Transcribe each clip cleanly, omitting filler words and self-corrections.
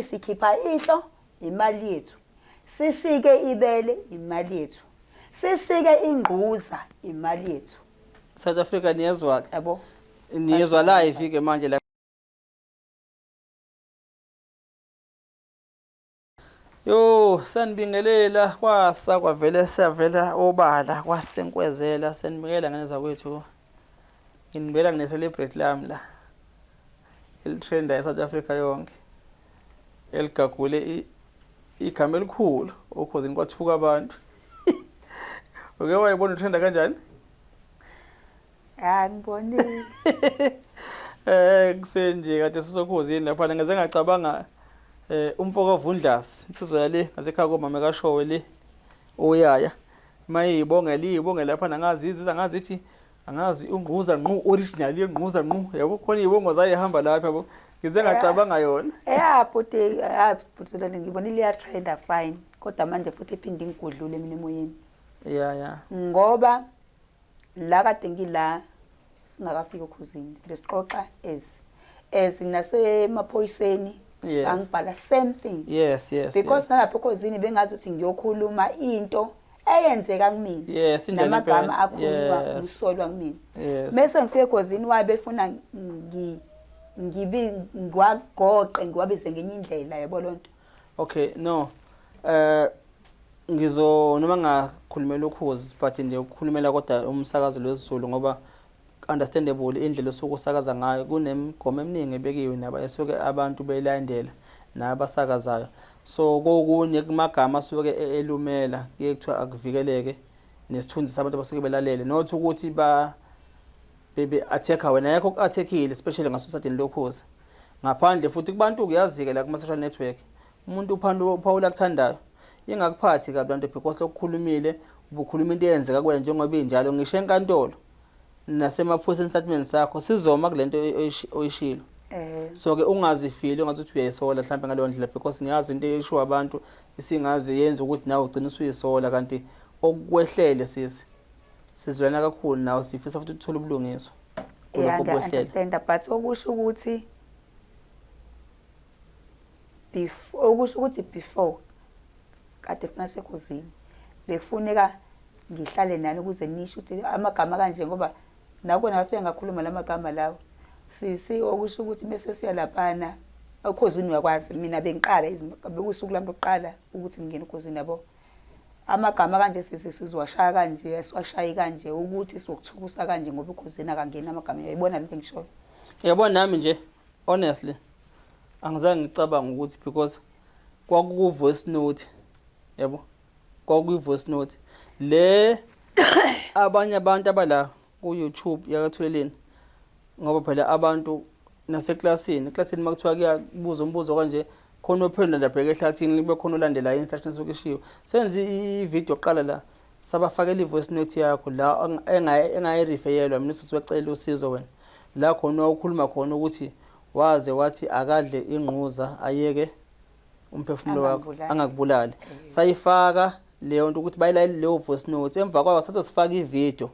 sithi sikhipha ihlo imali yethu, sisike ibele imali yethu, sisike ingquza imali yethu. South Africa niyezwa ke? Yabo. Niyezwa live ke manje la. Yo, sanibingelela kwasa kwavele savela obala kwasenkwezela sanibingelela ngane zakwethu. Nginibela ngine celebrate lami la. Elitrenda eSouth Africa yonke. Eligagule igama elikhulu okhosini kwathuka abantu. Uke wayibona utrenda kanjani? Ngibonile. Kusenje kade sisokhosini lapha ngeze ngacabanga umfoko Vundlas insizwa yale ngasekhaya komama kaShowe le oyaya mayibonge lapha nangazi iziza ngazi ithi angazi ungquza nqu original yengquza nqu yabo khona ibongo zayihamba lapha yabo ngize ngacabanga yona but ngibonile ya trend fine kodwa manje futhi iphinde ingudlule mina emoyeni ngoba la kade ngila singakafika ekhosini besixoxa as nasemaphoyiseni angibhala same thing. Yes. Because nalapho ekhosini bengazi ukuthi ngiyokhuluma into eyenzeka kumina. Namagama akhuluma usolwa kumina. Bese ngifike ekhosini wayebefuna ngwagoqe ngiwabize ngenye indlela yabo lonto. Okay, no. Noma ngakhulumela ukhozi but nje ukukhulumela kodwa umsakazo lwesiZulu ngoba understandable indlela sokusakaza ngayo kunemigomo eminingi ebekiwe naba esuke abantu beyilandela nabasakazayo so kokunye kumagama asuke elumela kuyekuthiwa akuvikeleke nesithunzi sabantu abasuke belalele not ukuthi bebe attacker wena yakho ku-attackile especially ngasosathini lokhozi ngaphandle futhi kubantu kuyazika la kuma-social network umuntu uphawula kuthandayo ingakuphathi kabi lanto because lokukhulumile ubukhuluma into eyenzeka kuwena njengoba injalo ngisho enkantolo nasemaphoyiseni statement sakho sizoma kulento oyishilo so ke ungazifili ungathi uthi uyayisola mhlawumbe ngaleyo ndlela because ngiyazi into eyisho abantu isingazi yenza ukuthi nawe ugcina usuyisola kanti okwehlele sizwelana kakhulu nawe sifisa futhi uthola ubulungiswa kuloko understand but okusho ukuthi before kade funa sekhosini bekufuneka ngihlale nani ukuze nisho ukuthi amagama kanje ngoba nakho nafike ngakhuluma lamagama lawo sisi okusho ukuthi bese siyalaphana ekhosini uyakwazi mina bengiqala bekusuku lami lokuqala ukuthi ngingene ekhosini yabo amagama kanje sizwashaya kanje siwashayi kanje ukuthi sokuthukusa kanje ngoba ekhosini akangena amagama uyayibona lento ngisho yabona nami nje honestly angizange ngicabanga ukuthi because kwaku voice note yabo kwaku voice note le abanye abantu abala ku YouTube yakathweleni ngoba phela abantu naseklasini makuthiwa kuyabuza umbuzo kanje khona ophendula labheke ehlathini libe khona olandela instructions sokishiwo senze ivideo oqala la sabafakela ivoice note yakho la engayirefeyelwa mina siswecela usizo wena la khona ukhuluma khona ukuthi waze wathi akadle ingquza ayeke umphefumulo wakho angakubulali sayifaka leyo nto ukuthi bayilayile leyo voice note emva kwayo satha sifaka ivideo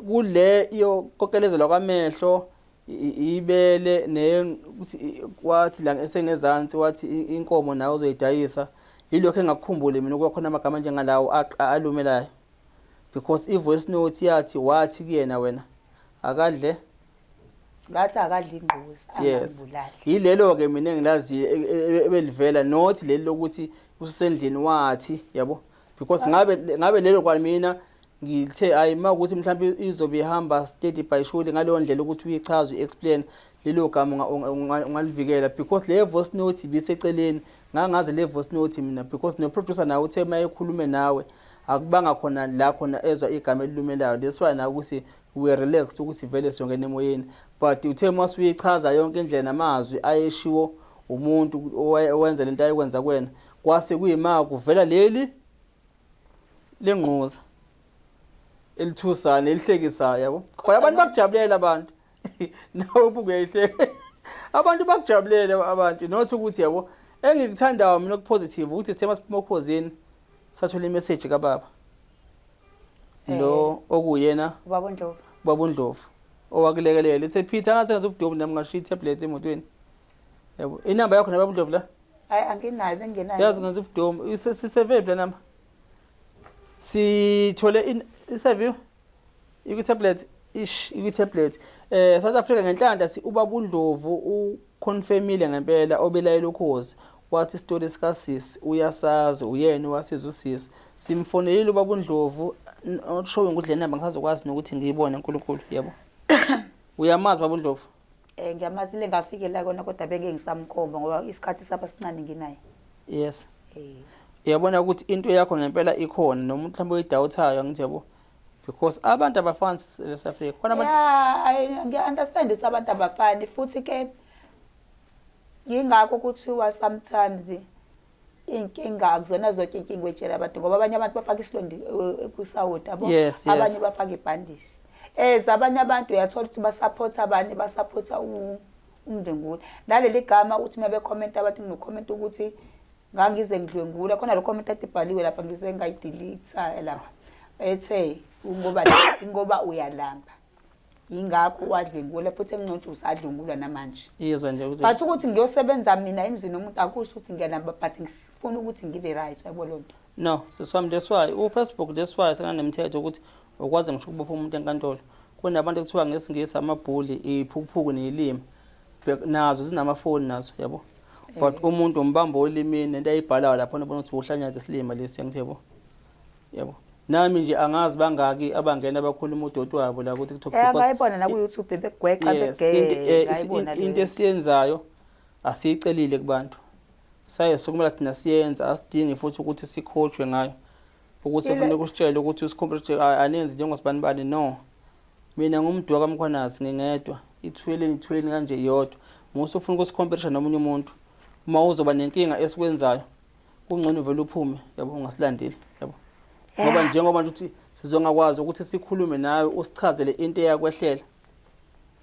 kule iyo kokelezelwa kwamehlo ibele ukuthi wathi la esengezansi wathi inkomo nayo uzoyidayisa yilokho engakukhumbule mina ukuba khona amagama njengalawo alumelayo because ivoice note yathi wathi kuyena wena akadle ngathi akadli ingquza angabulali yilelo ke mina engilazi ebelivela not leli lokuthi usendlini wathi yabo because ngabe lelo kwamina ngithe ayima ukuthi mhlawumbe izobe ihamba steady by surely ngaleyo ndlela ukuthi uyichaze explain lelo gama ungalivikela because le voice note ibiseceleni ngangaze le voice note mina because no producer nawe uthe mayekhulume nawe akubanga khona la khona ezwa igama elilumelayo that's why na ukuthi we relaxed ukuthi vele siyongena emoyeni but uthe masuyichaza yonke indlela namazwi ayeshiwo umuntu owenza lento ayikwenza kwena kwase kuyima kuvela lengquza elithusana elihlekisayo yabo ngoba abantu bakujabulela abantu nawe ubukuyihleka abantu bakujabulela abantu not ukuthi yabo engikuthandayo mina okupositive ukuthi sithema siphuma ekhosini sathola imessage kaBaba lo okuyena Baba uNdlovu owakulekelela ethe Peter ngathi ngazobudobu nami ngashiya itablet emotweni Yabo. Inamba yakho nababa Ndlovu la? Hayi anginayo bengenayo. Yazi ngenza ubudomo. Siseve phela nama. Sithole i-survey iku-tablet iku-tablet. South Africa ngenhlanda ubaba uNdlovu uconfirmile ngempela obelayela ukhozi. Wathi isitori sikasisi uyasazi uyena wasiza usisi. Simfonelile ubaba uNdlovu oshowe ukuthi le namba ngisazokwazi nokuthi ngiyibone uNkulunkulu yabo. Uyamazi baba uNdlovu? Ngiyamazi le ngafike la kona kodwa beke ngisamkhomba ngoba isikhathi sapha sincane nginayo. Yes. Uyabona ukuthi into yakho ngempela ikhona noma mhlawumbe uyidawuthayo ngithi yabo because abantu abafani South Africa khona abantu ngiya-understand ukuthi abantu abafani futhi ke yingakho kuthiwa sometimes inkinga akuzona zonke inkinga wetshela abantu ngoba abanye abantu bafaka isilondi kwisawoti yabo abanye bafaka ibhandishi. Abanye abantu uyathola ukuthi basupporta abanye basupporta umndengula naleli gama uthi uma becomment abantu nginokhomment ukuthi ngangize ngidlwengula khona lo comment atibhaliwe lapha ngize ngayidelete lapha ethe ngoba uyalamba ingakho wadlwengula futhi engcontshe usadlwengulwa namanje izwe nje ukuthi bathi ukuthi ngiyosebenza mina emzini nomuntu akusho ukuthi ngiyalamba but ngifuna ukuthi ngibe right yabo lonto. No siswami leswayi uFacebook leswayi senanemthetho ukuthi ukwazi ngisho ukubopha umuntu enkantolo kunabantu ekuthiwa ngesingisi amabhuli iphukuphuku nelimi nazo zinamafoni nazo yabo. But umuntu umbamba olimini nento ayibhalayo lapho nobona ukuthi uhlanya ngesilima lesi ngithebo yabo. Nami nje angazi bangaki abangena abakhuluma udoti wabo la ukuthi kuthiwa bayibona na ku YouTube begweqa begeke ayibona into esiyenzayo asiyicelile kubantu saye sokumela thina siyenza asidingi futhi ukuthi sikhochwe ngayo ukuthi ufuna ukusitshela ukuthi usikhomplethe anenzi njengosibanibani no mina ngumdwa kaMkhwanazi ngingedwa ithweleni kanje yodwa musu ufuna ukusikhompletha nomunye umuntu uma uzoba nenkinga esikwenzayo kungcono vele uphume yabo ungasilandeli yabo ngoba njengoba nje uthi sizongakwazi ukuthi sikhulume nawe usichazele into eyakwehlela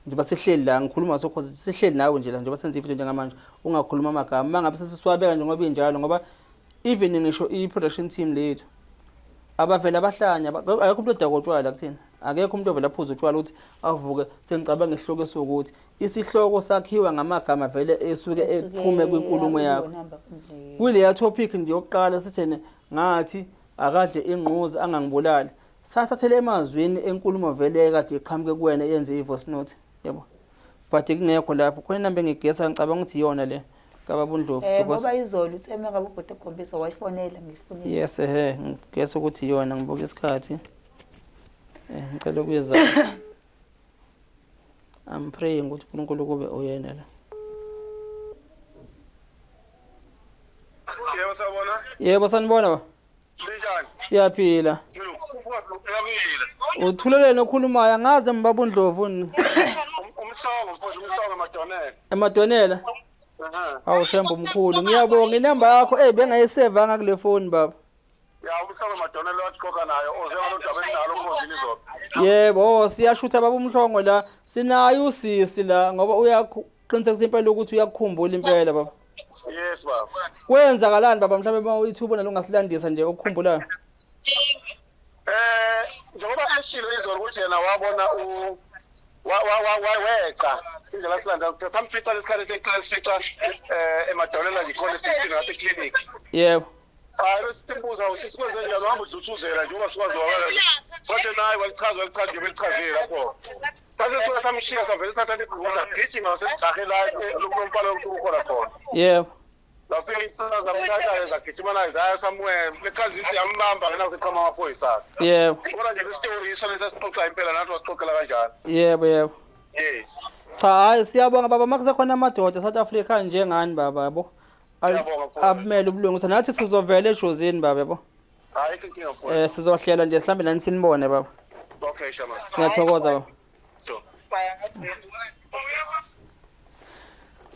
njengoba sihleli la ngikhuluma sokhoze sihleli nawe nje la njengoba senza ividiyo njengamanje ungakhuluma amagama mangabe sesiswabeka njengoba injalo ngoba even ngisho i-production team lethu abavela abahlanya akekho umuntu odakotshwala la kuthina akekho umuntu ovela aphuza utshwala ukuthi avuke sengicabanga isihloko sokuthi isihloko sakhiwa ngamagama vele esuke ephume kwinkulumo yakho kuleya topic nje yokuqala sithene ngathi akadle ingquza angangibulali sasathelele emazwini enkulumo vele kade iqhamuke kuwena yenze ivoice note yabo but kungekho lapho khona inamba engigesa ngicabanga ukuthi iyona le kababa uNdlovu ngoba izolo utheme ngabe ubhuti ekhombisa wayifonela ngifunile yes ngigesa ukuthi iyona ngibuka isikhathi ngicela ukuyeza I'm praying ukuthi uNkulunkulu kube uyena la. Yebo sabona? Yebo sanibona ba? Njani? Siyaphila. Uthulelene okhulumayo angaze mbaba uNdlovu Umhlongo mfowethu Madonela. emadonela awu shembo omkhulu ngiyabonga inamba yakho bengayisevanga kule phone baba. Ya umhlongo Madonela wathikoka nayo ozengalodaba enalo umfowethu izolo. Yebo siyashutha baba umhlongo la sinayo usisi la ngoba uyaqinisekisa impela ukuthi uyakukhumbula impela baba. Yes baba. Kwenzakalani baba mhlawumbe uma uyithuba nalongasilandisa nje okukhumbulayo? Njengoba eshilo izolo ukuthi yena wabona weqa indlela silandela samfica lesikhathi seklasifica emadolela nje khona esitini ngase clinic. Yebo. Hayi sibuza ukuthi sikwenze njalo hamba uduthuzela njengoba sikwazi wabala. Kodwa naye walichaza nje belichazela lapho. Sathi soke samshiya savele thatha igquza gijima sesijahe la lokumfana ukuthi ukhona khona. Yebo. Lafika insana zamthatha ezagijima naye zaya somewhere lekhazi ithi yambamba ngena kuseqhama amaphoyisa. Yebo. Bona nje isitori isona sesixoxa impela nathi wasixoxela kanjani. Yebo. Yes. Cha hayi siyabonga baba makusekhona amadoda South Africa njengani baba yabo. Abumele ubulungu ukuthi nathi sizovela ejozini baba yabo. Hayi inkinga mfowethu. Sizohlela nje sihlambe nani sinibone baba. Okay shamas. Ngiyathokoza baba. So.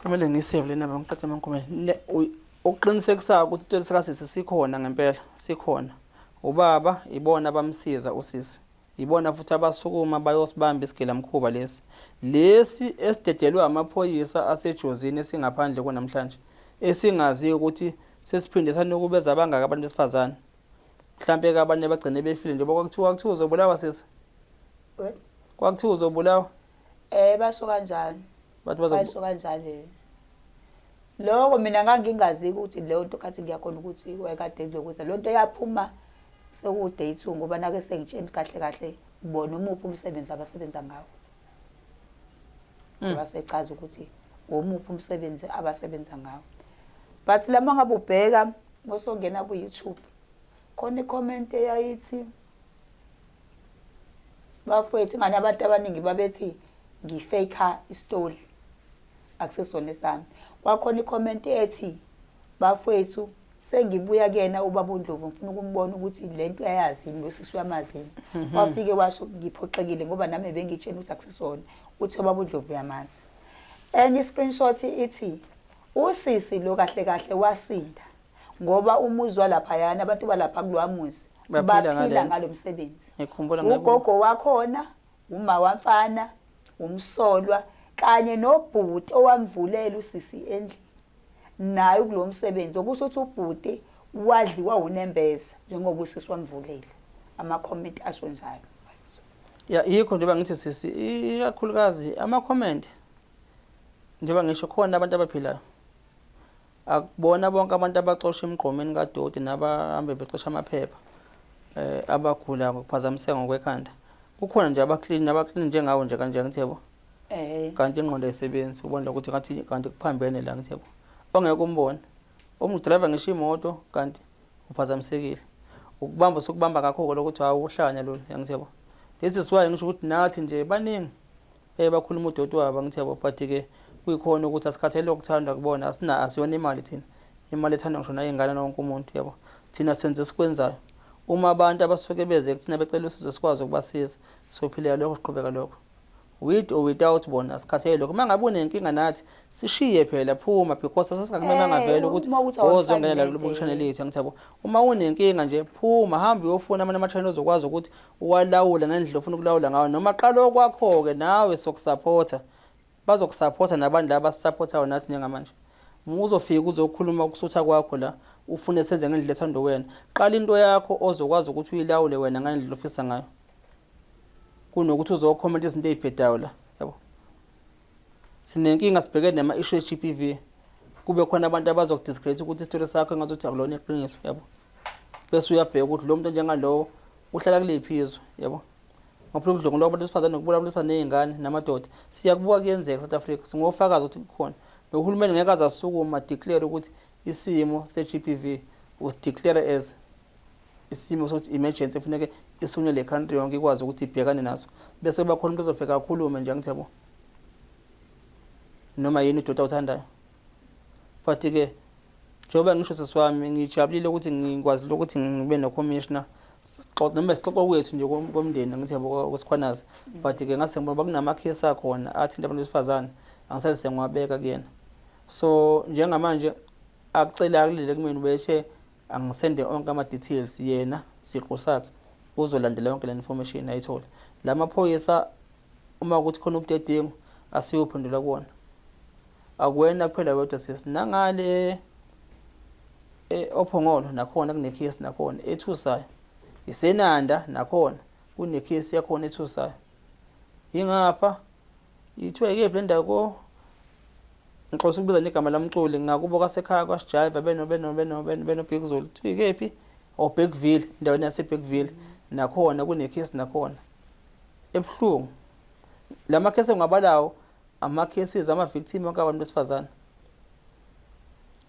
Kumele ngiseve lena bangiqhathe emankomeni. Uqinisekisa ukuthi into sikasisi sikhona ngempela, sikhona. Ubaba ibona abamsiza usisi. Ibona futhi abasukuma bayosibamba isigela mkhuba lesi. Lesi esidedelwe amaphoyisa asejozini esingaphandle konamhlanje. Esingazi ukuthi sesiphindisana ukubeza abangaka abantu besifazane. Mhlambe ke abanye bagcine befile nje kwakuthiwa uzobulawa sisi. Kwakuthiwa uzobulawa? Basho kanjalo. Bathi basho kanjalo. Lokho mina ngangingazi ukuthi leyo nto kathi ngiyakhona ukuthi wayekade ngizokwenza lonto yaphuma sekude day 2 ngoba nake sengitsheni kahle kahle ubona umuphi umsebenzi abasebenza ngawo. Basechaza ukuthi omuphi umsebenzi abasebenza ngawo. But lama ngabe ubheka mosongena ku YouTube khona icomment eyayithi bafethu ngani abantu abaningi babethi ngifake istory akusesona esami. Kwakhona icomment ethi bafethu sengibuya kuyena ubaba uNdlovu ngifuna ukumbona ukuthi lento ayazi ngosisi wamazini. Wafike washo ngiphoxekile ngoba nami bengitshena ukuthi akusesona uthi ubaba uNdlovu yamazi. Enye screenshot ithi usisi lo kahle kahle wasinda ngoba umuzwa lapha yana abantu balapha kulwamuzi baphila ngalomsebenzi. Ugogo wakhona, uma wamfana, umsolwa kanye nobhuti owamvulela usisi endlini. Nayo kulomsebenzi okusho ukuthi ubhuti wadliwa unembeza njengoba usisi wamvulele. Ama comment asho njalo. Ya yikho njengoba ngithi sisi ikakhulukazi ama comment njengoba ngisho khona abantu abaphilayo. Akubona bonke abantu abaxosha emgqomeni kaDoti nabahambe bexosha amaphepha abagula ngokuphazamiseka ngokwekhanda. Kukhona nje abaclean njengawo nje kanje ngithi yebo. Kanti ingqondo ayisebenzi ubona ukuthi kanti kuphambene la ngithi yebo. Ongeke umbone. Driver ngisho imoto kanti uphazamisekile. Ukubamba sokubamba ngakho lokuthi awuhlanya lo ngithi yebo. Lesi siwaye ngisho ukuthi nathi nje baningi bakhuluma uDoti wabo ngithi yebo but ke kuyikhona ukuthi asikhathele ukuthanda kubona asiyona imali thina. Imali ethandwa ngisho nayo ingane nonke umuntu yabo. Thina senze sikwenzayo. Uma abantu abasuke beze kuthina becela usizo sikwazi ukubasiza sophilela lokho siqhubeka lokho. With or without bona asikhathele lokho. Mangabe unenkinga nathi sishiye phela phuma because asasikumele ngavela ukuthi ozongena lo channel lethu ngithi yabo. Uma unenkinga nje phuma hamba uyofuna ama channel ozokwazi ukuthi uwalawula ngendlela ofuna ukulawula ngayo noma qala okwakho ke nawe sokusupporta. Bazokusupporta nabantu laba basupportayo nathi njengamanje. Uzofika uzokhuluma ukusutha kwakho la ufune senze ngendlela ethanda wena. Qala into yakho ozokwazi ukuthi uyilawule wena ngendlela ofisa ngayo. Kunokuthi uzocomment izinto ezibhedayo la yabo. Sinenkinga sibhekene nama issue GPV. Kube khona abantu abazokudiscredit ukuthi istory sakho engazuthi akulona iqiniso yabo. Bese uyabheka ukuthi lo muntu njengalowo uhlala kuliphi izwe yabo. Ngophela ukudlonga lokho abantu besifazane nokubula abantu besifazane nezingane namadoda siyakubuka kuyenzeka South Africa singofakaza ukuthi kukhona uhulumeni ngeke azasukuma declare ukuthi isimo se-GBV was declare as isimo sokuthi emergency kufanele isunywe le country yonke ikwazi ukuthi ibhekane naso bese kuba khona umuntu ozofika kakhulume nje ngithi yabo noma yini uDota uthandayo but ke njengoba ngisho sesiwami ngijabulile ukuthi ngikwazi ukuthi ngibe no commissioner sixoxa noma sixoxa kwethu nje komndeni ngithi yabo kwesikhwanazi but ke ngase ngibona kunama case akhona athinta abantu besifazane angisale sengwabeka kuyena so njengamanje akucela akulile kumina ubeshe angisende onke ama details yena siqo sakhe uzolandela yonke le information ayithola lamaphoyisa uma ukuthi khona ubudedingo asiyophendula kuona akwena kuphela wedwa sesinangale ophongolo nakhona kune case nakhona ethusayo isenanda nakhona kune case yakhona ethusayo ingapha ithiwe ke blenda ko ngixoxa ukubiza negama lamculi ngakubo kasekhaya kwaSijiva beno Big Zulu ikephi Bergville endaweni yase Bergville nakhona kune case nakhona ebhlungu lama case ngabalawo ama cases ama victim onke abantu besifazane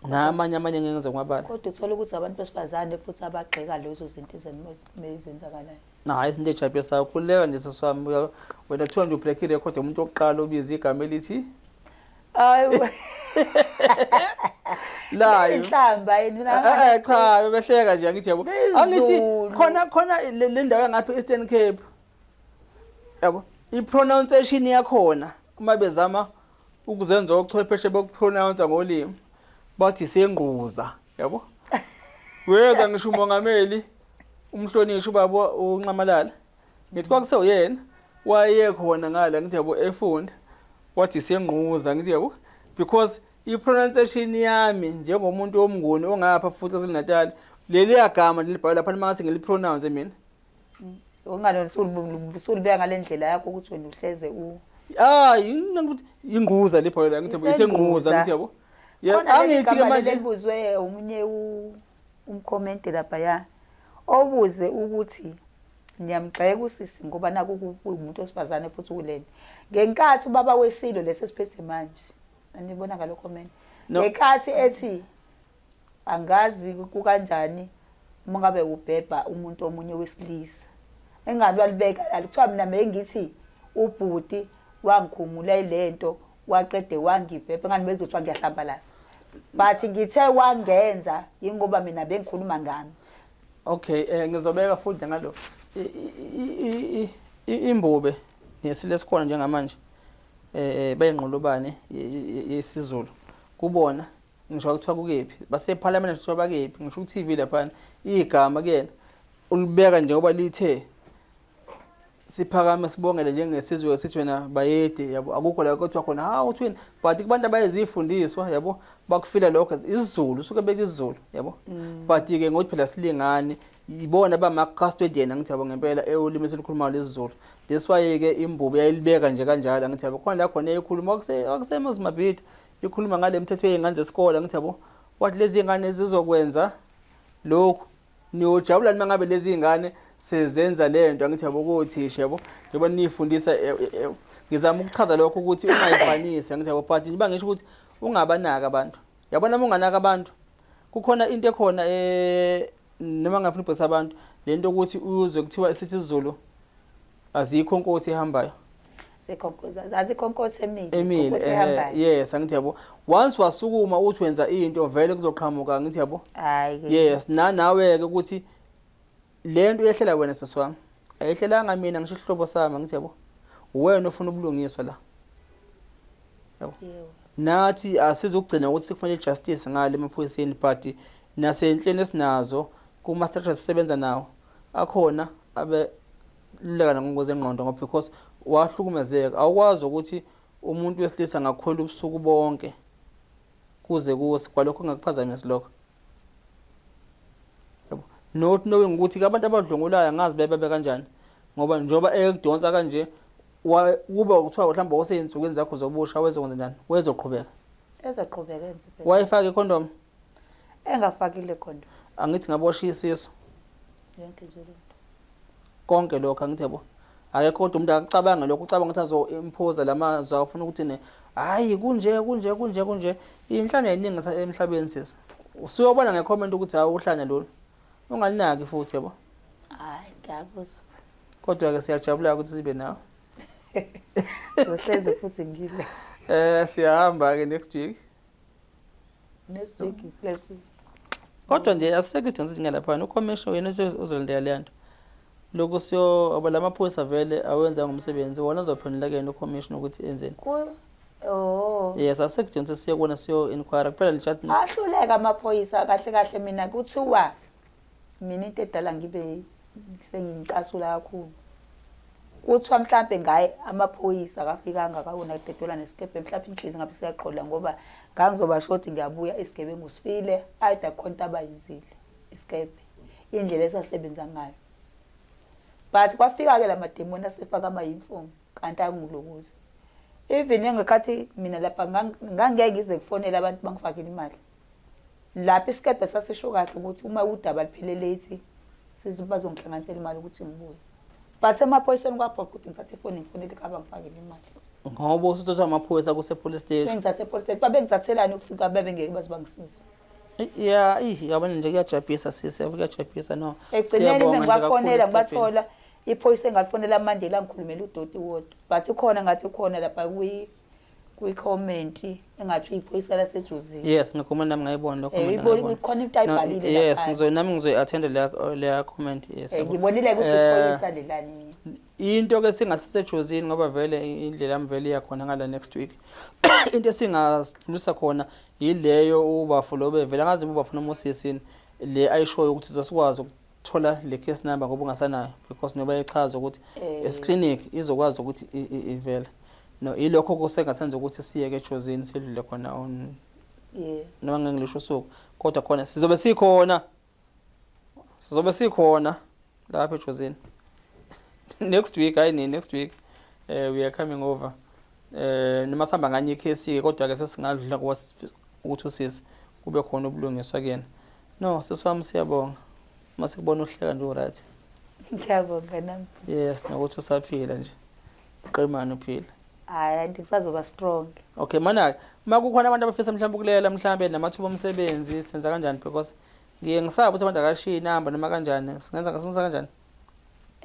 namanye ngeke ngabala kodwa uthola ukuthi abantu besifazane futhi abagxeka lezo zinto ezenzakalayo hayi izinto ejabulisayo khuleka nje seswami wena 200 break record umuntu oqala obiza igama elithi hayi la inhlamba yini cha behleka nje ngithi yabo angithi khona le ndawo yangapha Eastern Cape yabo ipronunciation yakhona uma bezama ukuzenza ochwepheshe bokupronounce ngolimi bathi sengquza yabo weza ngisho umongameli umhlonishwa ubaba uNxamalala ngithi kwakuse uyena waye khona ngala ngithi yabo efunda wathi sengquza ngithi yabo because ipronunciation yami njengomuntu womnguni ongapha futhi eSeNatal leli yagama lelibhala lapha mase ngilipronounce mina ungalo sulibeka ngalendlela yakho ukuthi wena uhleze ingquza libhala ngithi yabo isengquza ngithi yabo Angithi-ke manje libuzwe omunye umcomment lapha ya obuze ukuthi ngiyamgxeka usisi ngoba naku umuntu osifazane futhi ukulena ngenkathi ubaba wesilo lesesiphethe manje anibona ngalo comment ngenkathi ethi angazi kukanjani uma ngabe ubhebha umuntu omunye wesilisa engani walibeka kuthiwa mina mengithi ubhuti wangikhumula ilento waqede wangibhebha ngani bezothi ngiyahlambalaza but ngithe wangenza ingoba mina bengikhuluma ngami. Okay, ngizobeka futhi ngalo imbube nesile sikhona njengamanje bayinqolobane yesizulu kubona ngisho ukuthiwa kukephi base parliament kuthiwa bakephi ngisho ku TV lapha igama kuyena ulibeka njengoba lithe siphakame sibongele njengesizwe sithi wena bayede yabo akukho la kuthiwa khona ha uthini but kubantu abayizifundiswa yabo bakufila lokho isiZulu suke beka isiZulu yabo but ke ngokuthi phela silingane ibona bamakastod yena ngithi yabo ngempela eulimi selikhuluma lesiZulu leswaye ke imbubu yayilibeka nje kanjalo ngithi yabo khona la khona ekhuluma akusemazimabhidi ikhuluma ngale mthetho yengane zesikole ngithi yabo wathi lezi ingane zizokwenza lokhu niyojabula mangabe lezi ingane sezenza lento ngithi yabo ukuthisha yabo njengoba nifundisa ngizama ukuchaza lokho ukuthi ungayifanisi ngithi yabo but niba ngisho ukuthi ungabanaka abantu yabona unganaka abantu kukhona into ekhona noma ngafuna ubhekisa abantu lento ukuthi uzwe kuthiwa isithi isiZulu azikho inkothi ehambayo azikho inkothi emile yes angithi yabo once wasukuma uthi wenza into vele kuzoqhamuka ngithi yabo hayi yes nawe ke ukuthi lento yehlela wena seswami ayihlelanga mina ngisho ihlobo sami ngithi yabo wena ofuna ubulungiswa la yabo nathi asizokugcina ukuthi sikufanele justice ngale emaphoyiseni but nasenhleni esinazo kuma structures sisebenza nawo akhona abe luleka ngokuze engqondo ngoba because wahlukumezeka awukwazi ukuthi umuntu wesilisa ngakholwa ubusuku bonke kuze kuze kwalokho ngakuphazamisa lokho yabo not knowing ukuthi abantu abadlungulayo ngazi bebe kanjani ngoba njoba ekudonsa kanje kuba ukuthiwa mhlawumbe oseyinsukwini zakho zobusha wezokwenza njani wezoqhubeka ezoqhubeka enze wayifaka icondom engafakile condom angithi ngabosha isiso yonke nje lento konke lokho angithi yabo akekho kodwa umuntu akucabanga lokho ucabanga ukuthi azo-impose lamazwi afuna ukuthi ne hayi kunje inhlanya eningi emhlabeni sisi usuyobona ngecomment ukuthi hawu uhlanya lolu ungalinaki futhi yabo hayi ngiyakuzwa kodwa ke siyajabula ukuthi sibe nawe uhleze futhi ngile siyahamba ke next week plus kodwa nje aseke idonsa ngelapha ucommission wena uzolindela lento lokho siyo abalamaphoyisa vele awenza ngomsebenzi wona uzophenula ke ucommission ukuthi enzeni yes asekudonsa siyobona siyo inquiry kuphela lichat ahluleka amaphoyisa kahle mina kuthiwa mina into edala ngibe sengicasula kakhulu kuthiwa mhlambe ngaye amaphoyisa akafikanga akawona dedolwa nesikebe mhlambe inhliziyo ngabe siyaqhola ngoba ngangizoba short ngiyabuya isigebengu sifile ayida khonta abayenzile isikebe indlela esasebenza ngayo but kwafika ke lamademoni asefaka ama-uniform kanti angilokuzi even engekhathi mina lapha ngangeke ngize kufonela abantu bangifakele imali lapha isikebe sasisho kahle ukuthi uma udaba liphelele ethi bazongihlanganisela imali ukuthi ngibuye but emaphoyiseni kwaphoqa ukuthi ngithathe ifoni ngifonele ikhaba ngifakele imali ngoba usuthatha amaphoyisa kuse-police station bengithathe police station babengithathelani ukufika bebengeke bazibangisiza yabona nje kuyajabhisa sisi kuyajabhisa no ekugcineni bengibafonela ngibathola iphoyisa engalifonela amandela ngikhulumela udoti wodwa but ikhona ngathi khona lapha kwi-comment engathi iphoyisa lasejuzini yes ngikhuluma nami ngayibona lokho ikhona into ayibhalile yes nami ngizoyi-attend leya comment yes ngibonile ukuthi iphoyisa lelani into ke singasisejuzini ngoba vele indlela yami vele iyakhona ngala next week into esingasidlulisa khona yileyo ubafulo bevele angazi ubafuna umosisini le ayishoyo ukuthi sizosikwazi ukuthola le case number ngoba ungasanayo because noba ichaza ukuthi esiclinic izokwazi ukuthi ivele no ilokho kusengasenza ukuthi siyeke ejozini sidlule khona on noma ngengilisho usuku kodwa khona sizobe sikhona lapha ejozini next week next week we are coming over noma sihamba nganye icase kodwa ke sesingadlula ukuthi usisi kube khona ubulungiswa kuyena. No, sisi wami siyabonga. Mase kubona uhleka nje uright. Ngiyabonga nami. Yes, nokuthi usaphila nje. Uqemane uphila. Hayi ngisazoba strong. Okay, mana makukhona abantu abafisa mhlawumbe ukulela mhlawumbe namathuba omsebenzi senza kanjani because ngisaba ukuthi abantu akashiya inamba noma kanjani ngasimisa kanjani?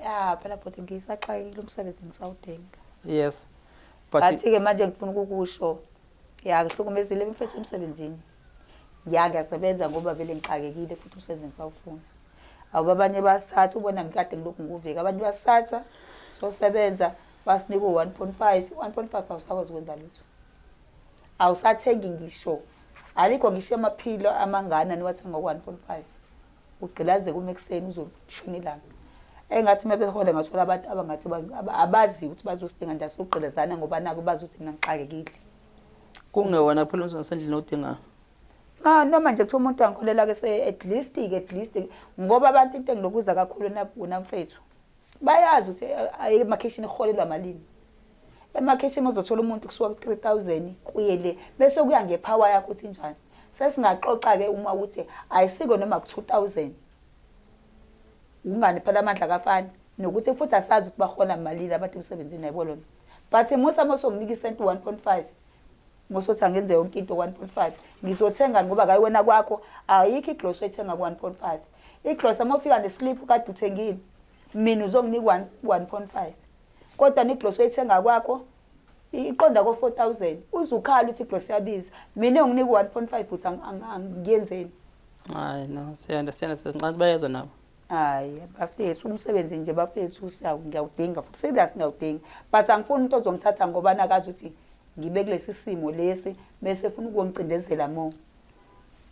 Ya phela bhuti ngisaqhayile umsebenzi ngisawudinga. Yes. But Bathi-ke manje ngifuna ukukusho ya ngihlukumezile mfethu emsebenzini. Ngiyasebenza ngoba vele ngixakekile futhi umsebenzi ngisawufuna. Abanye basatha ubona ngikade ngilokhu nguvika abanye basatha sosebenza basinika u1.5 awusakwazi ukwenza lutho. Awusathengi ngisho alikho ngisho amaphilo amangana niwathenga ngo1.5 ugqilaze kuma ekseni uzoshona ilanga engathi mabehola ngathola abantu abangathi abazi ukuthi bazosidinga ndasugqilezana ngoba nako bazi ukuthi mina ngixakekile kungewona kuphela umsebenzini odinga noma nje kuthiwa umuntu angikholela ke at least ngoba abantu into engilokuza kakhulu namfethu bayazi ukuthi emakhishini eholelwa malini emakhishini uzothola umuntu kusuka ku3000 kuye le bese kuya ngepower yakho uthi njani sesingaxoxa ke uma ukuthi ayisiko noma ku2000 ungani phela amandla kafani nokuthi futhi asazi ukuthi bahola malini abantu emsebenzini ayibolona but musa mosonginika isenti 1.5 ngosothi angenze yonke into 1.5 ngizothenga ngoba kayi wena kwakho ayikho igloss ethenga ku1.5 igloss amafika neslip kade uthengile mina uzonginika 1.5 kodwa negloss ethenga kwakho iqonda ko4000 uzukhala uthi igloss yabiza mina nginginika 1.5 uthi angiyenzeni hayi no siyaunderstand sesincane bayezwa nabo hayi bafethu umsebenzi nje bafethu ngiyawudinga futhi serious ngiyawudinga but angifuni umuntu ozongithatha ngoba nakazi ukuthi ngibe kulesi simo lesi bese ufuna ukungicindezela mo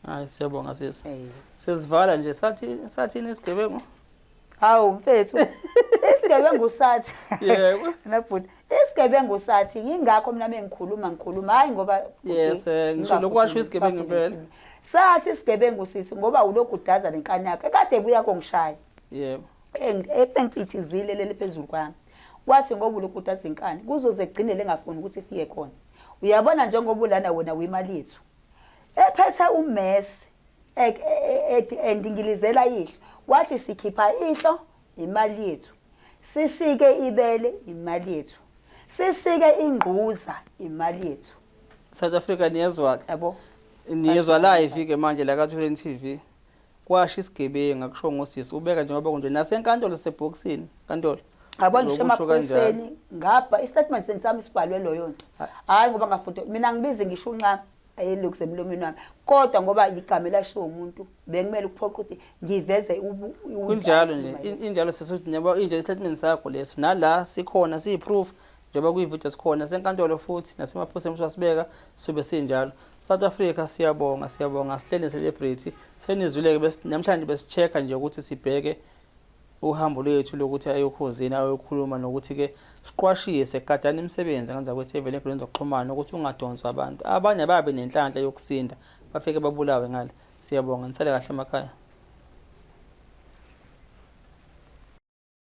hayi siyabonga sisi sesivala nje sathini isigebengu hawu mfethu isigebengu sathi yebo nabhuti isigebengu sathi ngingakho mina mengikhuluma hayi ngoba yes ngisho lokwasho isigebengu impela sathi isigebengu sisi ngoba ulokhu udaza lenkani yakhe kade buya kongishaya yebo engipithizile leli phezulu kwami kwathi ngoba ulokhu udaza inkani kuzoze kugcine lengafuni ukuthi ifike khona uyabona njengoba ulana wena uyimali yethu ephethe ummesi endingilizela ihlo wathi sikhipha ihlo imali yethu sisike ibele imali yethu sisike ingquza imali yethu South Africa niyezwa yabo niyezwa live ke manje la kaThuleni TV kwasho isigebengu akusho ngosisi ubeka njengoba kunje nasenkantolo seseboxini kantolo yabo ngisho emaphoyiseni ngapha istatement sensami sibhalwe loyo nto hayi ngoba ngafuthi mina ngibize ngisho unqama ayelokhu semlomeni wami kodwa ngoba igama elashiwo umuntu bekumele ukuphoqa ukuthi ngiveze kunjalo nje injalo sesithi yabo inje istatement sakho leso nala sikhona siyiproof njengoba kuyivideo sikhona senkantolo futhi nasemaphoyiseni usibeka sobe sinjalo South Africa siyabonga silele celebrity senizwileke bese namhlanje besichecka nje ukuthi sibheke uhambo lwethu lokuthi ayokhozini ayokhuluma nokuthi ke siqwashiye segadana imisebenzi ngenza kwethi evele enkundleni zokuxhumana ukuthi ungadonswa abantu abanye babe nenhlanhla yokusinda bafike babulawe ngale siyabonga nisale kahle emakhaya